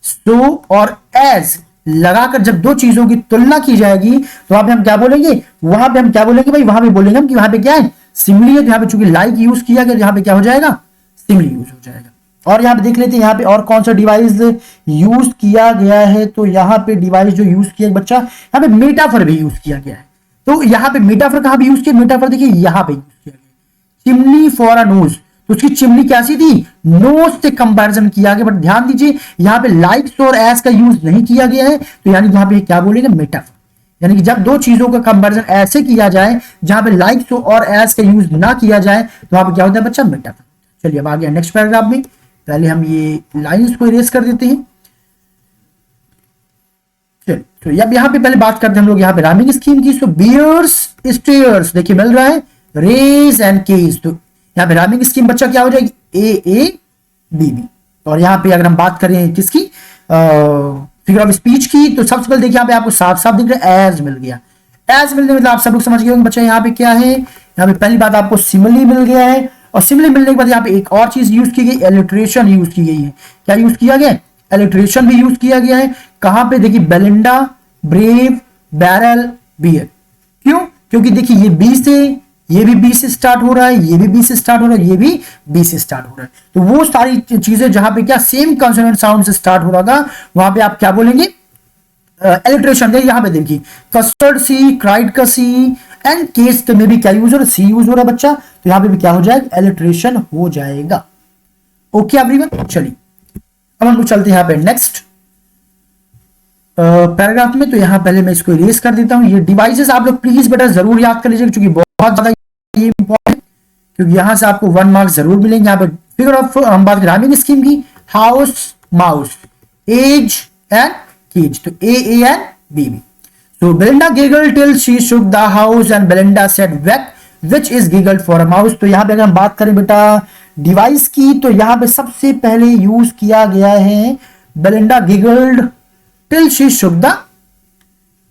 सो और एज लगाकर जब दो चीजों की तुलना की जाएगी तो वहां पे हम क्या बोलेंगे, वहां पे हम क्या बोलेंगे भाई, वहां पे बोलेंगे हम कि वहां पे क्या है, सिमली है। यहाँ पे चूंकि लाइक यूज किया गया, यहाँ पे क्या हो जाएगा, सिमली यूज हो जाएगा। और यहाँ पे देख लेते हैं यहाँ पे और कौन सा डिवाइस यूज किया गया है। तो यहाँ पे डिवाइस जो यूज किया बच्चा, यहाँ पे मेटाफर भी यूज किया गया है। तो यहाँ पे मेटाफर कहाँ पे यूज किया, मेटाफर देखिए यहाँ पे यूज किया गया, चिमनी फॉर अ नोज। तो उसकी चिमनी कैसी थी, नोज से कंपैरिजन किया गया। बट ध्यान दीजिए यहाँ पे लाइक्स और एज का यूज नहीं किया गया है, तो यानी यहाँ पे क्या बोलेंगे, मेटाफर। यानी कि जब दो चीजों का कंपैरिजन ऐसे किया जाए जहां पे लाइक्स और एज का यूज ना किया जाए, तो वहां पे क्या होता है बच्चा, मेटाफर। चलिए अब आगे नेक्स्ट पैराग्राफ में, पहले हम ये लाइंस को इरेज कर देते हैं। चलिए तो अब यहाँ पे पहले बात करते हैं हम लोग यहाँ पे राइमिंग स्कीम की। सो बियर्स स्टेयर्स, देखिए मिल रहा है रेज एंड केज। तो यहाँ पे राइमिंग स्कीम बच्चा क्या हो जाएगी, ए बी बी। और यहाँ पे अगर हम बात करें किसकी, फिगर ऑफ स्पीच की, तो सबसे पहले देखिए यहाँ पे आपको साफ साफ दिख रहा है एज मिल गया। एज मिलने मतलब आप सब लोग समझ गए होंगे बच्चा यहाँ पे क्या है, यहाँ पे पहली बात आपको सिमिली मिल गया है। और सिमिली मिलने के बाद यहाँ पे एक और चीज यूज की गई, एलिट्रेशन यूज की गई है। क्या यूज किया गया, एलिट्रेशन भी यूज किया गया है। कहां पे, देखिए बेलिंडा, ब्रेव, बैरल, बियर। क्यों, क्योंकि देखिए ये बी से, ये भी बी से स्टार्ट हो रहा है, ये भी बी से स्टार्ट हो रहा है, ये भी बी से स्टार्ट हो रहा है। तो वो सारी चीजें जहां पे क्या सेम कॉन्सोनेंट साउंड से स्टार्ट हो रहा था, वहां पे आप क्या बोलेंगे, एलिट्रेशन। देखिए यहाँ पे देखिए कस्टर्ड सी, क्राइड का सी एंड केस में भी क्या यूज हो रहा है, सी यूज हो रहा है बच्चा। तो यहाँ पे भी क्या हो जाएगा, एलिट्रेशन हो जाएगा। ओके एवरीवन, चलिए अब हम लोग चलते हैं यहाँ पे नेक्स्ट पैराग्राफ में। तो यहाँ पहले मैं इसको इरेज कर देता हूँ। ये डिवाइसेस आप लोग प्लीज बेटा जरूर याद कर लीजिएगा, क्योंकि बहुत ज्यादा ये इंपॉर्टेंट, क्योंकि यहां से आपको 1 मार्क जरूर मिलेंगे। यहाँ पे फिगर ऑफ, हम बात राइमिंग स्कीम की, house, mouse, age and cage. तो A and B B. So Belinda giggled till she shook the house and Belinda said, "Whack, which is giggled for a mouse?" तो यहाँ पे अगर हम बात करें बेटा डिवाइस की, तो यहाँ पे सबसे पहले यूज किया गया है Belinda giggled till she shook the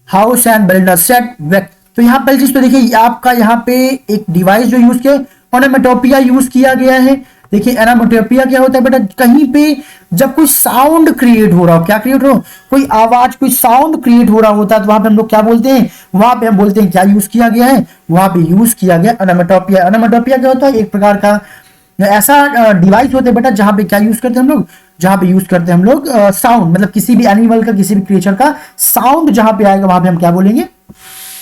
house and Belinda said, "Whack." तो यहाँ पहली चीज तो देखिए आपका यहाँ पे एक डिवाइस जो यूज किया, ओनोमेटोपिया यूज किया गया है। देखिए एनामोटोपिया क्या होता है बेटा, कहीं पे जब कोई साउंड क्रिएट हो रहा हो, क्या क्रिएट हो, कोई आवाज, कोई साउंड क्रिएट हो रहा होता है, तो वहां पे हम लोग क्या बोलते हैं, वहां पे हम बोलते हैं क्या यूज किया गया है, वहां पे यूज किया गया एनामोटोपिया। एनामोटोपिया क्या होता है, एक प्रकार का ऐसा डिवाइस होता है बेटा जहां पे क्या यूज करते हैं हम लोग, जहां पे यूज करते हैं हम लोग साउंड, मतलब किसी भी एनिमल का, किसी भी क्रिएचर का साउंड जहां पे आएगा वहां पे हम क्या बोलेंगे,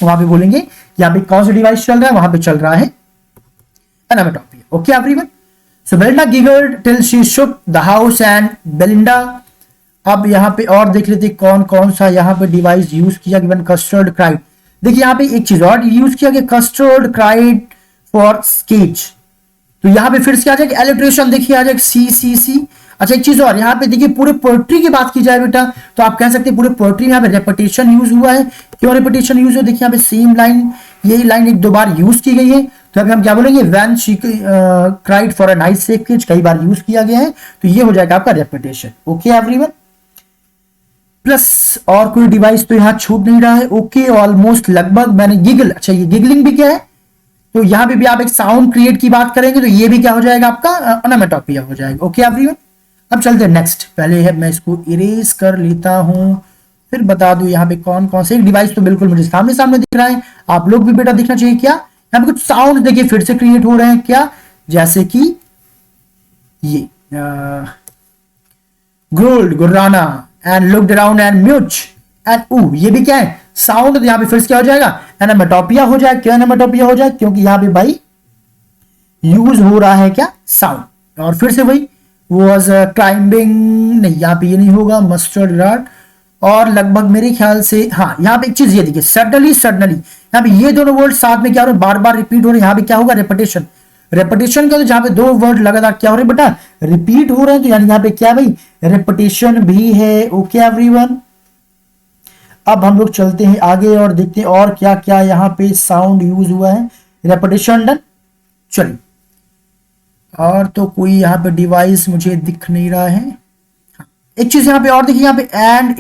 वहां पे बोलेंगे यहाँ पे कौन सा डिवाइस चल रहा है, वहां पे चल रहा है onomatopoeia. Okay everyone, so Belinda giggled till she shook the house and Belinda. अब यहाँ पे और देख लेते कौन कौन सा यहाँ पे डिवाइस यूज किया, गिवन कस्टर्ड क्राइड। देखिए यहाँ पे एक चीज और यूज किया गया, कस्टर्ड क्राइड फॉर स्केच। तो यहाँ पे फिर से आ जाएगा एलिट्रेशन, देखिए आ जाएगा सी सी सी। अच्छा एक चीज और यहाँ पे देखिए पूरे पोएट्री की बात की जाए बेटा, तो आप कह सकते हैं पूरे पोएट्री में यहाँ पे रेपिटेशन यूज हुआ है। क्यों रेपिटेशन यूज हुआ, देखिए यहाँ पे सेम लाइन, यही लाइन एक दो बार यूज की गई है। तो अभी हम क्या बोलेंगे, when she cried for a nice safe किच, कई बार यूज किया गया है, तो ये हो जाएगा आपका रेपिटेशन। ओके एवरीवन, प्लस और कोई डिवाइस तो यहाँ छूट नहीं रहा है। ओके ऑलमोस्ट लगभग मैंने गिगल, अच्छा ये गिगलिंग भी क्या है, तो यहाँ पे भी आप एक साउंड क्रिएट की बात करेंगे, तो ये भी क्या हो जाएगा आपका ओनोमेटोपिया हो जाएगा। ओके एवरीवन, अब चलते हैं नेक्स्ट। पहले है मैं इसको इरेज कर लेता हूं, फिर बता दूं यहाँ पे कौन कौन से। एक डिवाइस तो बिल्कुल मुझे सामने सामने दिख रहा है, आप लोग भी बेटा दिखना चाहिए। क्या यहाँ पे कुछ साउंड देखिए फिर से क्रिएट हो रहे हैं, क्या, जैसे कि ये ग्रोल्ड, गुर्राना and looked around and much and ooh, ये भी क्या है साउंड। तो यहाँ पे फिर से क्या हो जाएगा, एनामेटोपिया हो जाएगा। क्यों एनामेटोपिया हो जाए, क्योंकि यहाँ पे भाई यूज हो रहा है क्या, साउंड। और फिर से वही वॉज क्लाइंबिंग, नहीं यहाँ पे ये नहीं होगा, मस्टर्ड राट। और लगभग मेरे ख्याल से हाँ, यहाँ पे एक चीज ये देखिए सडनली, सडनली यहाँ पे ये दोनों वर्ड साथ में क्या हो रहे हैं, बार बार रिपीट हो रहे हैं। यहाँ पे क्या होगा, रेपिटेशन। रेपिटेशन क्या, तो जहां पे दो वर्ड लगातार क्या हो रहे हैं बेटा, रिपीट हो रहे हैं, तो यानी यहाँ पे क्या भाई, रेपिटेशन भी है। ओके एवरीवन, अब हम लोग चलते हैं आगे और देखते हैं और क्या क्या यहाँ पे साउंड यूज हुआ है। रेपिटेशन डन, चलिए और तो कोई यहाँ पे डिवाइस मुझे दिख नहीं रहा है। एक चीज यहाँ पे और देखिए, यहाँ पे एंड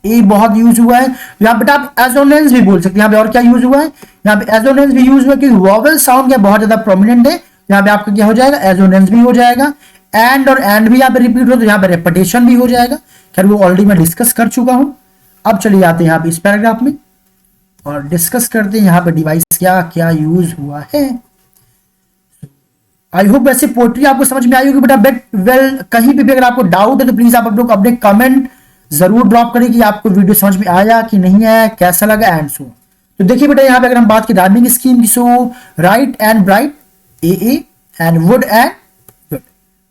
ए बहुत यूज हुआ है। यहाँ बेटा आप एसोनेंस भी बोल सकते हैं। यहाँ पे और क्या यूज हुआ है, यहाँ पे एसोनेंस भी यूज हुआ है, क्योंकि वॉवल साउंड क्या बहुत ज्यादा प्रोमिनेंट है। यहाँ पे आपका क्या हो जाएगा, एसोनेंस भी हो जाएगा। एंड और एंड भी यहाँ पे रिपीट हो, तो यहाँ पे रेपिटेशन भी हो जाएगा। खैर वो ऑलरेडी मैं डिस्कस कर चुका हूं। अब चलिए आते हैं यहाँ पे इस पैराग्राफ में और डिस्कस करते हैं यहाँ पे डिवाइस क्या क्या यूज हुआ है। आई होप वैसे पोएट्री आपको समझ में आई होगी बेटा। बेट वेल, कहीं पे भी अगर आपको डाउट है तो प्लीज आप लोग अपने कमेंट जरूर ड्रॉप करें कि आपको वीडियो समझ में आया कि नहीं आया, कैसा लगा एंड सो। तो देखिए बेटा यहाँ पे अगर हम बात की राइमिंग स्कीम की, so right and bright A and wood and good,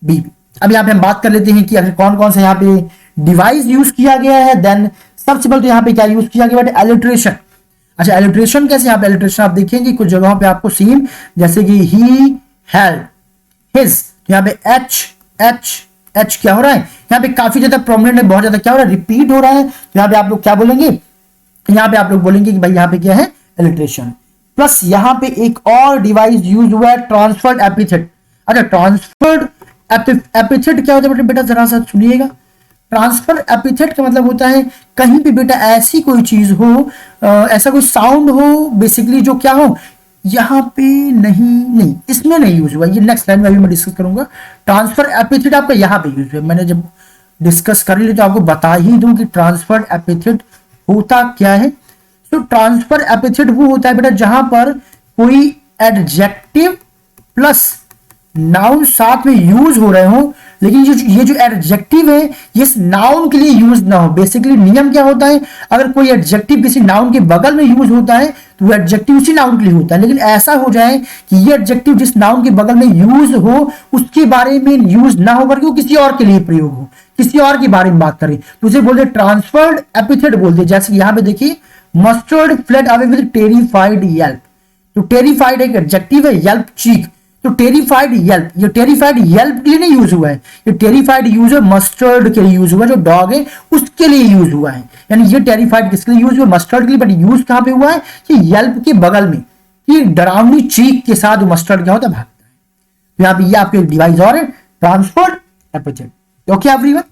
B. अब यहाँ पे हम बात कर लेते हैं कि अगर कौन कौन सा यहाँ पे डिवाइस यूज किया गया है। देन सबसे पहले तो यहाँ पे क्या यूज किया गया है, एलिट्रेशन। अच्छा, एलिट्रेशन कैसे, यहाँ पे एलिट्रेशन आप देखेंगे कुछ जगहों पे आपको सेम, जैसे कि ही हेल्ड, हिज, यहाँ पे एच एच एच क्या हो रहा है, यहाँ पे काफी ज्यादा प्रोमिनेंट है, बहुत ज्यादा क्या हो रहा है, रिपीट हो रहा है। तो यहाँ पे आप लोग क्या बोलेंगे, यहाँ पे आप लोग बोलेंगे कि भाई यहाँ पे क्या है, एलिट्रेशन। प्लस यहाँ पे एक और डिवाइस यूज हुआ है, ट्रांसफर्ड एपिथेट। अच्छा, ट्रांसफर्ड एपिथेट क्या होता है बेटा, जरा सा सुनिएगा। ट्रांसफर एपिथेट का मतलब होता है कहीं पे बेटा ऐसी कोई चीज हो, ऐसा कोई साउंड हो बेसिकली जो क्या हो, यहाँ पे नहीं इसमें नहीं यूज हुआ, ये नेक्स्ट लाइन में अभी मैं डिस्कस करूंगा। ट्रांसफर एपिथेट आपका यहाँ पे यूज हुआ, मैंने जब डिस्कस कर ली तो आपको बता ही दूं कि ट्रांसफर एपिथेट होता क्या है। तो ट्रांसफर एपिथेट वो होता है बेटा जहां पर कोई एडजेक्टिव प्लस नाउन साथ में यूज हो रहे हो, लेकिन ये जो एडजेक्टिव है ये नाउन के लिए यूज ना हो। बेसिकली नियम क्या होता है, अगर कोई एडजेक्टिव किसी नाउन के बगल में यूज होता है तो वो एडजेक्टिव उसी नाउन के लिए होता है, लेकिन ऐसा हो जाए कि ये एडजेक्टिव जिस नाउन के बगल में यूज हो उसके बारे में यूज ना हो करके वो किसी और के लिए प्रयोग हो, किसी और के बारे में बात करें तो उसे बोलते ट्रांसफर्ड एपिथेट बोलते। जैसे यहां पे देखिए, mustard fled away with terrified Yelp. तो टेरिफाइड एक एडजेक्टिव है, येल्प चीक। तो टेरिफाइड येल्प, ये टेरिफाइड येल्प के लिए नहीं यूज हुआ है, ये टेरिफाइड यूज है मस्टर्ड के लिए यूज हुआ है, जो डॉग है उसके लिए यूज हुआ है। यानी ये टेरिफाइड किसके लिए यूज हुआ, मस्टर्ड के लिए, बट यूज कहां पे हुआ है, कि येल्प के बगल में, कि डरावनी चीख के साथ मस्टर्ड क्या होता है, भागता है। तो यहाँ पे ये आपके डिवाइस और है, ट्रांसफर्ड एपिथेट। ओके एवरीवन,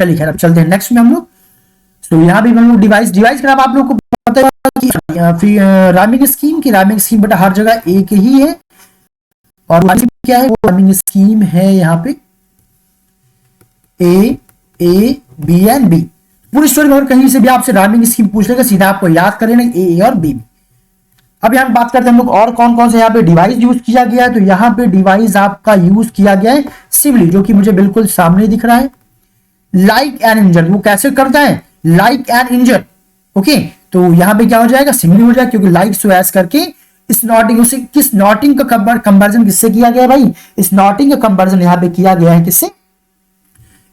चलिए खैर अब चलते हैं नेक्स्ट में हम लोग। तो यहाँ भी हम लोग डिवाइस के आप लोग को पता है कि राइमिंग स्कीम की, राइमिंग स्कीम बेटा हर जगह एक ही है, और क्या है वो राइमिंग स्कीम है यहाँ पे ए बी एंड बी। पूरी स्टोरी में कहीं से भी आपसे राइमिंग स्कीम पूछ लेगा, सीधा आपको याद करें ए और बी। अब यहाँ बात करते हैं हम लोग और कौन कौन से यहाँ पे डिवाइस यूज किया गया है। तो यहाँ पे डिवाइस आपका यूज किया गया है सिवली, जो कि मुझे बिल्कुल सामने दिख रहा है। लाइक एन इंजन, वो कैसे करता है, लाइक एन इंजन। ओके, तो यहाँ पे क्या हो जाएगा, सिंगली हो जाएगा, क्योंकि लाइक सो एस करके स्नॉटिंग, उसे किस नॉटिंग का कंपैरिजन किससे किया गया है भाई, स्नॉटिंग का कंपैरिजन यहाँ पे किया गया है किससे,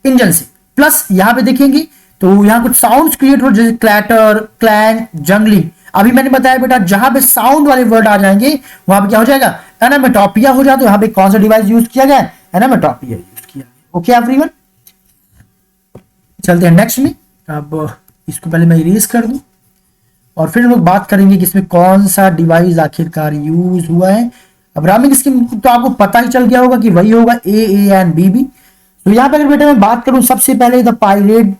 इंजन से। प्लस यहाँ पे देखेंगे तो यहाँ कुछ साउंड्स क्रिएट हो, जैसे क्लैटर, क्लैंग, जंगलिंग। अभी मैंने बताया बेटा जहां पे साउंड वाले वर्ड आ जाएंगे वहां पे क्या हो जाएगा, एनामेटोपिया हो जाता है। यहाँ पे कौन सा डिवाइस यूज किया गया है, एनामेटोपिया यूज किया गया। ओके एवरीवन, चलते हैं नेक्स्ट में। अब इसको पहले मैं इरेज कर दूं और फिर हम लोग बात करेंगे कि इसमें कौन सा डिवाइस आखिरकार यूज हुआ है। अब राइमिंग स्कीम तो आपको पता ही चल गया होगा कि वही होगा ए एंड बी। तो यहाँ पे अगर बेटा मैं बात करूं, सबसे पहले द पायरेट,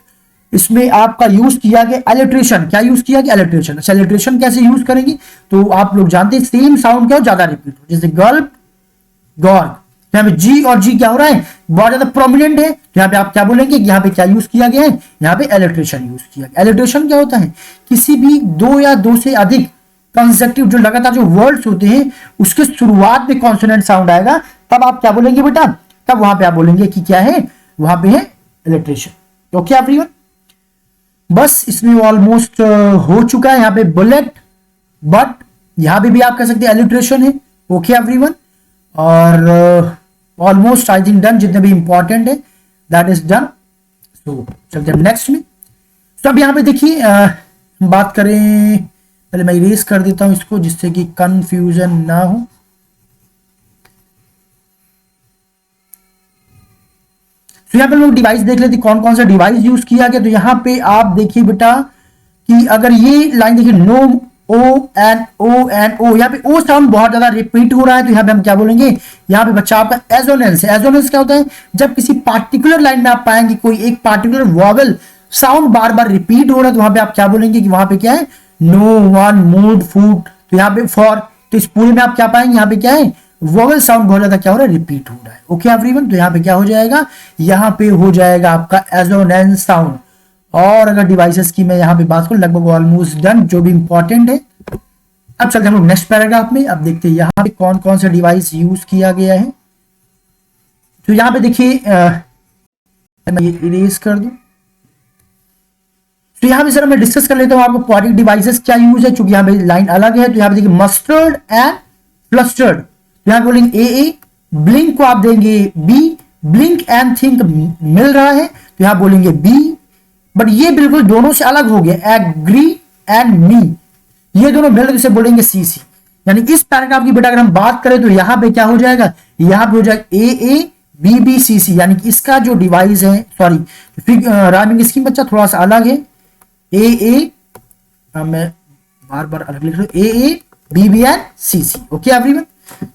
इसमें आपका यूज किया गया एलिट्रेशन। क्या यूज किया गया, एलिट्रेशन। अच्छा, एलिट्रेशन कैसे यूज करेंगे, तो आप लोग जानते हैं सेम साउंड क्या हो, ज्यादा रिपीट हो, जैसे गल्प, गॉर्ग। यहाँ पे जी और जी क्या हो रहा है, बहुत ज्यादा प्रोमिनेंट है। यहाँ पे आप क्या बोलेंगे, यहाँ पे क्या यूज किया गया है, यहाँ पे एलिट्रेशन यूज किया गया। एलिट्रेशन क्या होता है, किसी भी दो या दो से अधिक कंसेक्टिव जो लगातार जो वर्ड्स होते हैं उसके शुरुआत में कॉन्सोनेंट साउंड आएगा, तब आप क्या बोलेंगे बेटा, तब वहां पे आप बोलेंगे कि क्या है, वहां पे है एलिट्रेशन। ओके एवरीवन, बस इसमें ऑलमोस्ट हो चुका है। यहाँ पे बुलेट, बट यहां पे भी आप कह सकते हैं एलिट्रेशन है। ओके एवरीवन, और ऑलमोस्ट आई थिंक डन, जितने भी इंपॉर्टेंट है दैट इज डन। तो चलते हैं नेक्स्ट में। तो अब यहाँ पे देखिए बात करें, पहले मैं इरेज कर देता हूं इसको जिससे कि कंफ्यूजन ना हो। तो यहाँ पे लोग डिवाइस देख लेते कौन कौन सा डिवाइस यूज किया गया। तो यहाँ पे आप देखिए बेटा कि अगर ये लाइन देखिए, नो ओ एन ओ, यहाँ पे ओ साउंड बहुत ज्यादा रिपीट हो रहा है, तो यहाँ पे हम क्या बोलेंगे, यहाँ पे बच्चा आपका एजोनेंस है। एजोनेंस क्या होता है, जब किसी पार्टिकुलर लाइन में आप पाएंगे कोई एक पार्टिकुलर वॉवल साउंड बार बार रिपीट हो रहा है, तो वहां पे आप क्या बोलेंगे कि वहां पे क्या है, नो, वन, मूड, फूड। तो यहाँ पे फॉर, तो इस पूरे में आप क्या पाएंगे, यहाँ पे क्या है, वोवल साउंड बहुत ज्यादा क्या हो रहा है, रिपीट हो रहा है। ओके एवरीवन, तो यहाँ पे क्या हो जाएगा, यहाँ पे हो जाएगा आपका एजोनेंस साउंड। और अगर डिवाइसेस की मैं यहाँ पे बात करूं, लगभग ऑलमोस्ट डन, जो भी इंपॉर्टेंट है। अब चलते हम लोग नेक्स्ट पैराग्राफ में। अब देखते हैं यहाँ पे कौन कौन सा डिवाइस यूज किया गया है। तो यहाँ पे देखिए मैं ये इरेज कर दूं। तो यहाँ पे सर मैं डिस्कस कर लेता हूँ आपको पॉडिक डिवाइसेस क्या यूज है, चूंकि यहाँ पे लाइन अलग है। तो यहाँ पे देखिए मस्टर्ड एंड फ्लस्टर्ड, यहाँ बोलेंगे ए, ब्लिंक को आप देंगे बी, ब्लिंक एंड थिंक मिल रहा है तो यहां बोलेंगे बी, बट ये बिल्कुल दोनों से अलग हो गया, एग्री एंड मी, ये दोनों मिलकर इसे बोलेंगे सी सी। यानी इस पैराग्राफ की बेटा अगर हम बात करें तो यहां पे क्या हो जाएगा, यहां पे हो जाएगा ए ए बी बी सी सी, यानी कि इसका जो डिवाइस है, सॉरी राइमिंग स्कीम बच्चा थोड़ा सा अलग है, ए ए, मैं बार बार अलग लिख रहा हूं, A A B B and C C. Okay everyone,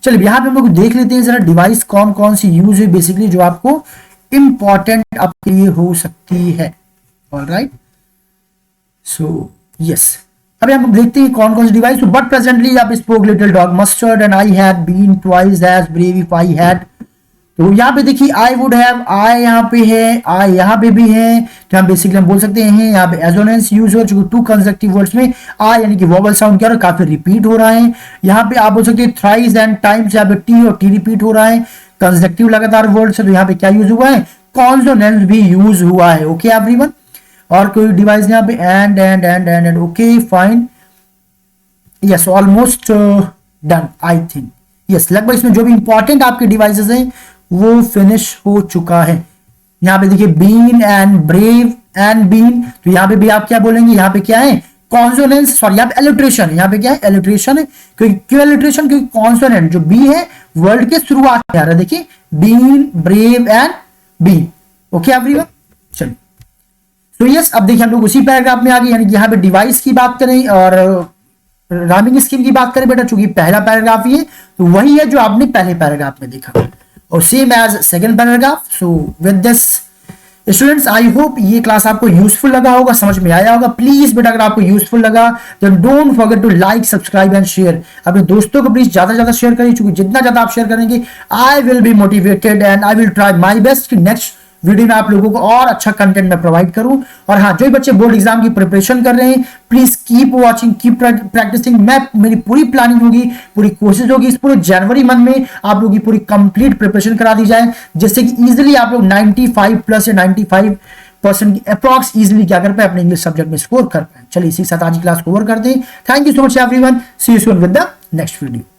चलिए यहां पे हम लोग देख लेते हैं जरा डिवाइस कौन कौन सी यूज है बेसिकली जो आपको इंपॉर्टेंट आपके लिए हो सकती है। ऑलराइट, सो यस, अभी हम देखते हैं कौन कौन सी डिवाइस। बट प्रेजेंटली आप spoke little dog Mustard and I had been twice as brave if I had, तो यहाँ पे देखिए आई वुड हैव, आई यहाँ पे है, आई यहाँ पे भी है, तो हम बेसिकली हम बोल सकते हैं यहाँ पे एजोनेंस यूज हो चुका, टू कंसेक्टिव वर्ड्स में आई यानी कि वोवल साउंड क्या हो रहा है, काफी रिपीट हो रहा है। यहाँ पे आप बोल सकते हैं थ्राइस एंड टाइम्स, यहाँ पे टी और टी रिपीट हो रहा है, कंसेक्टिव लगातार वर्ड्स है, तो यहाँ पे क्या यूज हुआ है, कॉन्सोनेंट भी यूज हुआ है। ओके एवरीवन, और कोई डिवाइस यहाँ पे and and and and and, okay fine, yes almost done I think, yes लगभग इसमें जो भी इंपॉर्टेंट आपके डिवाइसेस हैं वो फिनिश हो चुका है। यहाँ पे देखिए been and brave and been, तो यहाँ पे भी आप क्या बोलेंगे, यहाँ पे क्या है कॉन्सोनेंस, सॉरी यहाँ पे एलिट्रेशन, यहाँ पे क्या है एलिट्रेशन है, क्यों एलिट्रेशन, क्योंकि कॉन्सोनेंट जो बी है वर्ड के शुरुआत में आ रहा है, देखिए been brave and been. Okay everyone, चलिए तो यस, अब देखिए हम लोग उसी पैराग्राफ में आ गए, यानी कि यहाँ पे डिवाइस की बात करें और राइमिंग स्कीम की बात करें बेटा, चूंकि पहला पैराग्राफ ही है तो वही है जो आपने पहले पैराग्राफ में देखा और same as second paragraph. So with this students I hope ये क्लास आपको यूजफुल लगा होगा, समझ में आया होगा। प्लीज बेटा अगर आपको यूजफुल लगा तो don't forget to like subscribe and share, अपने दोस्तों को प्लीज ज्यादा से ज्यादा शेयर करिए, क्योंकि जितना ज्यादा आप शेयर करेंगे I will be motivated and I will try my best कि नेक्स्ट वीडियो में आप लोगों को और अच्छा कंटेंट मैं प्रोवाइड करूं। और हाँ, जो बच्चे बोर्ड एग्जाम की प्रिपरेशन कर रहे हैं please keep watching, keep practising. मैं मेरी पूरी प्लानिंग होगी, पूरी कोशिश होगी इस पूरे जनवरी मंथ में आप लोगों की पूरी कंप्लीट प्रिपरेशन करा दी जाए, जिससे कि इजीली आप लोग 95 प्लस या 95% की अप्रॉक्स इजीली क्या कर पाए, अपने इंग्लिश सब्जेक्ट में स्कोर कर पाए। चलिए इसी के साथ आज की क्लास को ओवर करते हैं। Thank you so much everyone, see you soon with the next video.